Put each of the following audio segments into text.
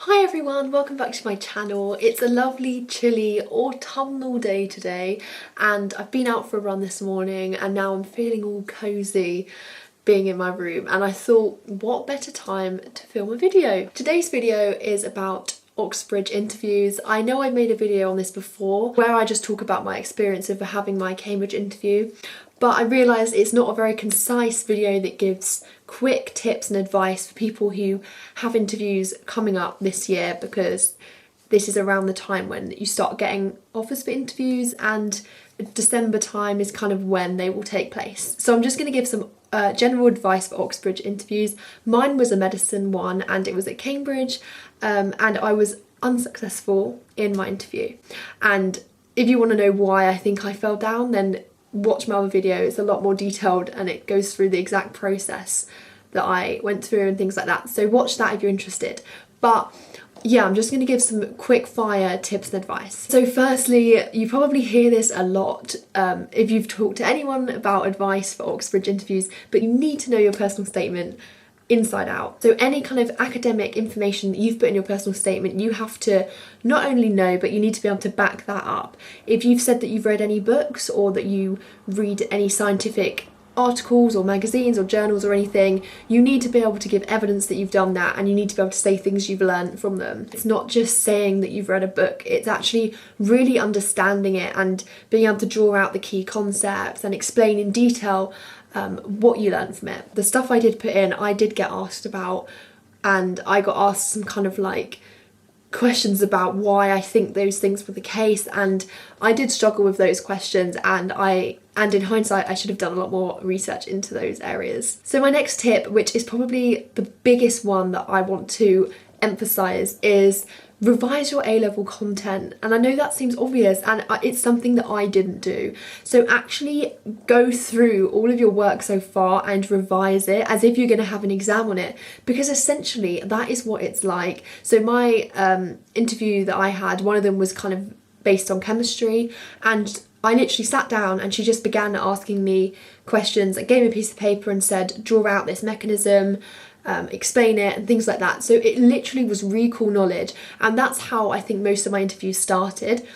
Hi everyone, welcome back to my channel. It's a lovely, chilly, autumnal day today and I've been out for a run this morning and now I'm feeling all cosy being in my room, and I thought what better time to film a video. Today's video is about Oxbridge interviews. I know I've made a video on this before where I just talk about my experience of having my Cambridge interview, but I realised it's not a very concise video that gives quick tips and advice for people who have interviews coming up this year, because this is around the time when you start getting offers for interviews and December time is kind of when they will take place. So I'm just going to give some general advice for Oxbridge interviews. Mine was a medicine one and it was at Cambridge, and I was unsuccessful in my interview. And if you want to know why I think I fell down, then watch my other video. It's a lot more detailed and it goes through the exact process that I went through and things like that. So watch that if you're interested. But yeah, I'm just going to give some quick fire tips and advice. So firstly, you probably hear this a lot if you've talked to anyone about advice for Oxbridge interviews, but you need to know your personal statement inside out. So any kind of academic information that you've put in your personal statement, you have to not only know, but you need to be able to back that up. If you've said that you've read any books or that you read any scientific articles or magazines or journals or anything, you need to be able to give evidence that you've done that, and you need to be able to say things you've learned from them. It's not just saying that you've read a book, it's actually really understanding it and being able to draw out the key concepts and explain in detail what you learned from it. The stuff I did put in, I did get asked about, and I got asked some kind of like questions about why I think those things were the case, and I did struggle with those questions, and in hindsight I should have done a lot more research into those areas. So my next tip, which is probably the biggest one that I want to emphasize, is revise your A-level content. And I know that seems obvious and it's something that I didn't do. So actually go through all of your work so far and revise it as if you're going to have an exam on it, because essentially that is what it's like. So my interview that I had, one of them was kind of based on chemistry, and I literally sat down and she just began asking me questions. I gave me a piece of paper and said, draw out this mechanism, explain it and things like that. So it literally was recall knowledge, and that's how I think most of my interviews started.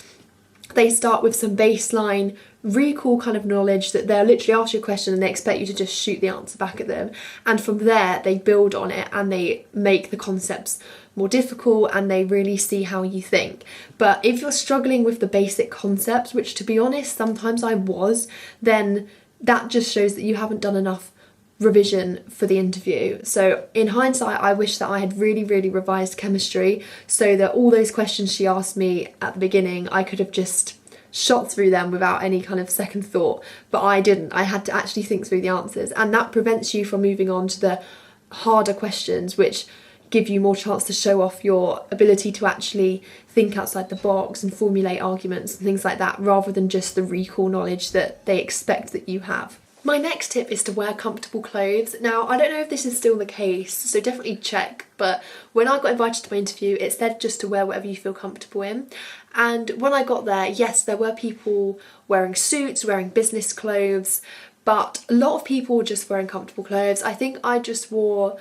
They start with some baseline recall kind of knowledge that they'll literally ask you a question and they expect you to just shoot the answer back at them, and from there they build on it and they make the concepts more difficult and they really see how you think. But if you're struggling with the basic concepts, which to be honest sometimes I was, then that just shows that you haven't done enough revision for the interview. So in hindsight I wish that I had really revised chemistry so that all those questions she asked me at the beginning I could have just shot through them without any kind of second thought, but I didn't. I had to actually think through the answers, and that prevents you from moving on to the harder questions, which give you more chance to show off your ability to actually think outside the box and formulate arguments and things like that, rather than just the recall knowledge that they expect that you have. My next tip is to wear comfortable clothes. Now, I don't know if this is still the case, so definitely check, but when I got invited to my interview, it said just to wear whatever you feel comfortable in. And when I got there, yes, there were people wearing suits, wearing business clothes, but a lot of people were just wearing comfortable clothes. I think I just wore,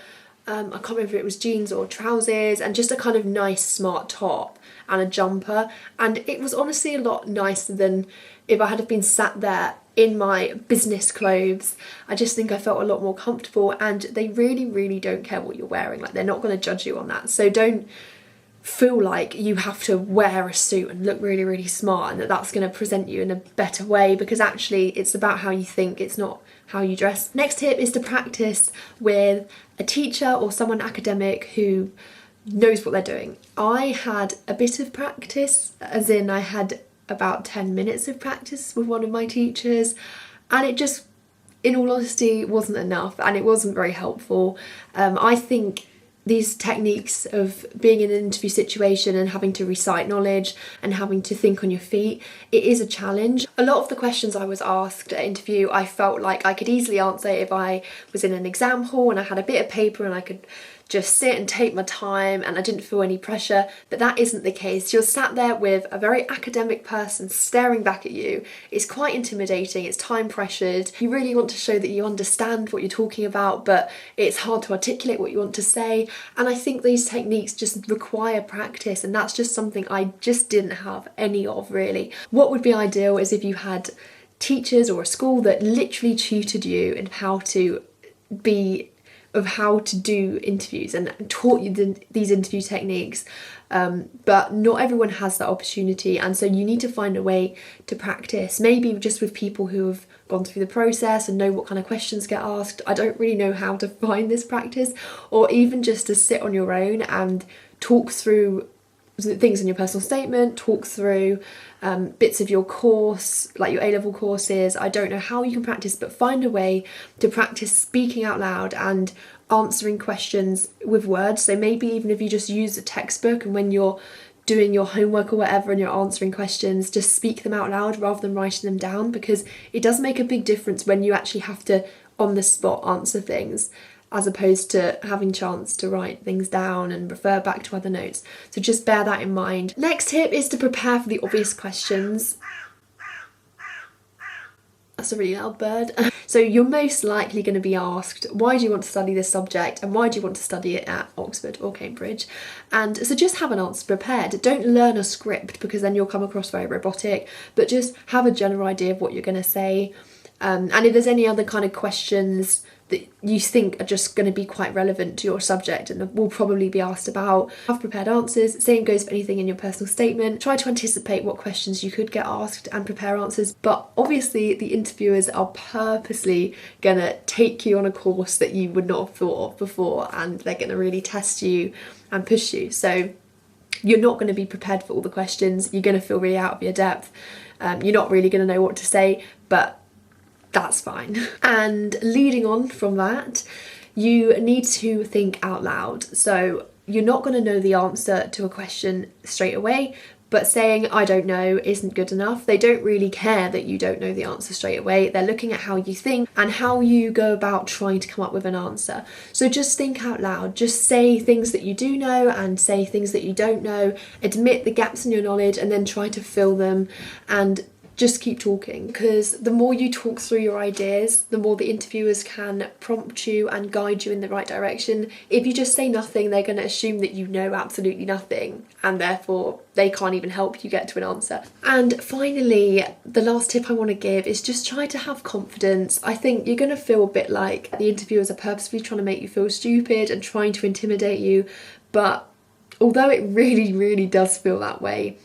I can't remember if it was jeans or trousers, and just a kind of nice smart top and a jumper. And it was honestly a lot nicer than if I had been sat there in my business clothes. I just think I felt a lot more comfortable, and they really don't care what you're wearing. Like, they're not going to judge you on that. So don't feel like you have to wear a suit and look really smart and that that's going to present you in a better way, because actually it's about how you think, it's not how you dress. Next tip is to practice with a teacher or someone academic who knows what they're doing. I had a bit of practice, as in I had about 10 minutes of practice with one of my teachers, and it just, in all honesty, wasn't enough and it wasn't very helpful. I think these techniques of being in an interview situation and having to recite knowledge and having to think on your feet, it is a challenge. A lot of the questions I was asked at interview, I felt like I could easily answer if I was in an exam hall and I had a bit of paper and I could just sit and take my time and I didn't feel any pressure, but that isn't the case. You're sat there with a very academic person staring back at you. It's quite intimidating, it's time pressured. You really want to show that you understand what you're talking about, but it's hard to articulate what you want to say. And I think these techniques just require practice, and that's just something I just didn't have any of really. What would be ideal is if you had teachers or a school that literally tutored you in how to do interviews and taught you these interview techniques, but not everyone has that opportunity, and so you need to find a way to practice, maybe just with people who have gone through the process and know what kind of questions get asked. I don't really know how to find this practice, or even just to sit on your own and talk through things in your personal statement, talk through bits of your course, like your A-level courses. I don't know how you can practice, but find a way to practice speaking out loud and answering questions with words. So maybe even if you just use a textbook, and when you're doing your homework or whatever and you're answering questions, just speak them out loud rather than writing them down, because it does make a big difference when you actually have to on the spot answer things, as opposed to having chance to write things down and refer back to other notes. So just bear that in mind. Next tip is to prepare for the obvious questions. That's a really loud bird. So you're most likely going to be asked, why do you want to study this subject, and why do you want to study it at Oxford or Cambridge? And so just have an answer prepared. Don't learn a script, because then you'll come across very robotic, but just have a general idea of what you're going to say. And if there's any other kind of questions that you think are just going to be quite relevant to your subject and will probably be asked about, have prepared answers. Same goes for anything in your personal statement. Try to anticipate what questions you could get asked and prepare answers. But obviously the interviewers are purposely going to take you on a course that you would not have thought of before, and they're going to really test you and push you. So you're not going to be prepared for all the questions. You're going to feel really out of your depth. You're not really going to know what to say, but that's fine. And leading on from that, you need to think out loud. So you're not going to know the answer to a question straight away, but saying I don't know isn't good enough. They don't really care that you don't know the answer straight away. They're looking at how you think and how you go about trying to come up with an answer. So just think out loud. Just say things that you do know and say things that you don't know. Admit the gaps in your knowledge and then try to fill them, and just keep talking, because the more you talk through your ideas, the more the interviewers can prompt you and guide you in the right direction. If you just say nothing, they're going to assume that you know absolutely nothing, and therefore they can't even help you get to an answer. And finally, the last tip I want to give is just try to have confidence. I think you're going to feel a bit like the interviewers are purposefully trying to make you feel stupid and trying to intimidate you, but although it really, really does feel that way,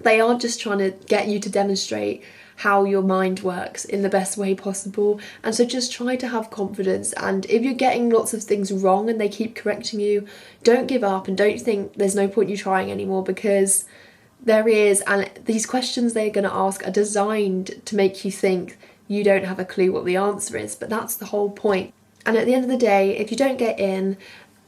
they are just trying to get you to demonstrate how your mind works in the best way possible. And so just try to have confidence, and if you're getting lots of things wrong and they keep correcting you, don't give up and don't think there's no point you trying anymore, because there is. And these questions they're going to ask are designed to make you think you don't have a clue what the answer is, but that's the whole point. And at the end of the day, if you don't get in,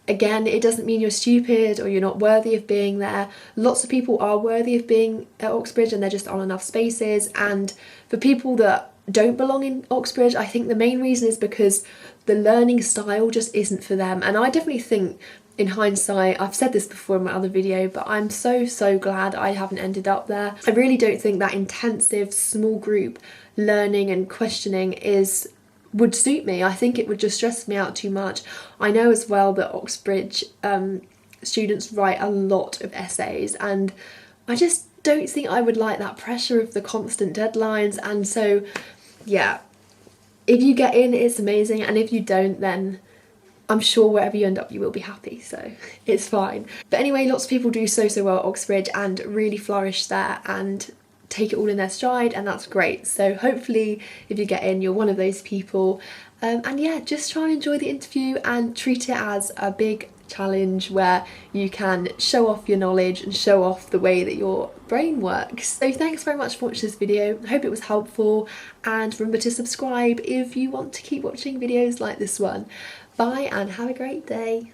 again, it doesn't mean you're stupid or you're not worthy of being there. Lots of people are worthy of being at Oxbridge, and there just aren't enough spaces. And for people that don't belong in Oxbridge, I think the main reason is because the learning style just isn't for them. And I definitely think, in hindsight, I've said this before in my other video, but I'm so glad I haven't ended up there. I really don't think that intensive small group learning and questioning would suit me. I think it would just stress me out too much. I know as well that Oxbridge students write a lot of essays, and I just don't think I would like that pressure of the constant deadlines. And so yeah, if you get in, it's amazing, and if you don't, then I'm sure wherever you end up you will be happy, so it's fine. But anyway, lots of people do so well at Oxbridge and really flourish there and take it all in their stride, and that's great. So hopefully if you get in, you're one of those people. And yeah, just try and enjoy the interview and treat it as a big challenge where you can show off your knowledge and show off the way that your brain works. So thanks very much for watching this video. I hope it was helpful, and remember to subscribe if you want to keep watching videos like this one. Bye and have a great day.